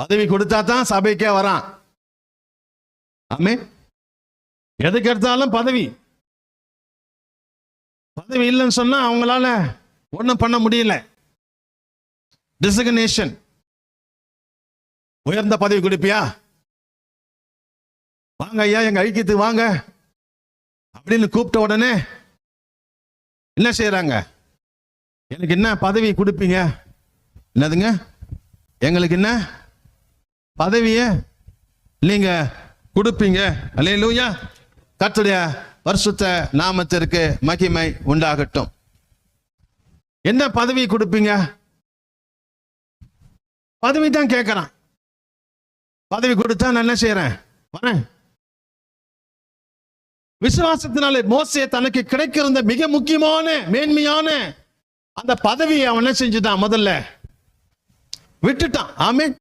பதவி கொடுத்தா தான் சபைக்கே வரான். ஆமே. எதுக்கு எடுத்தாலும் பதவி. பதவி இல்லைன்னு சொன்னா அவங்களால ஒன்றும் பண்ண முடியல. டிசிக்னேஷன். உயர்ந்த பதவி கொடுப்பியா? வாங்க ஐயா எங்க ஐக்கியத்துக்கு வாங்க அப்படின்னு கூப்பிட்ட உடனே என்ன செய்யறாங்க? எனக்கு என்ன பதவி கொடுப்பீங்க? என்னதுங்க? எங்களுக்கு என்ன பதவிய நீங்க கொடுப்பீங்க? அல்லேலூயா. கர்த்தருடைய பரிசுத்த நாமத்திற்கு மகிமை உண்டாகட்டும். என்ன பதவி கொடுப்பீங்க? பதவி தான் கேட்கறான். பதவி கொடுத்தா நான் என்ன செய்யறேன்? வரேன். விசுவாசத்தினாலே மோசே தனக்கு கிடைக்கிற மிக முக்கியமான மேன்மையான அந்த பதவியை அவன் என்ன செஞ்சுட்டான்? முதல்ல விட்டுட்டான். ஆமென்.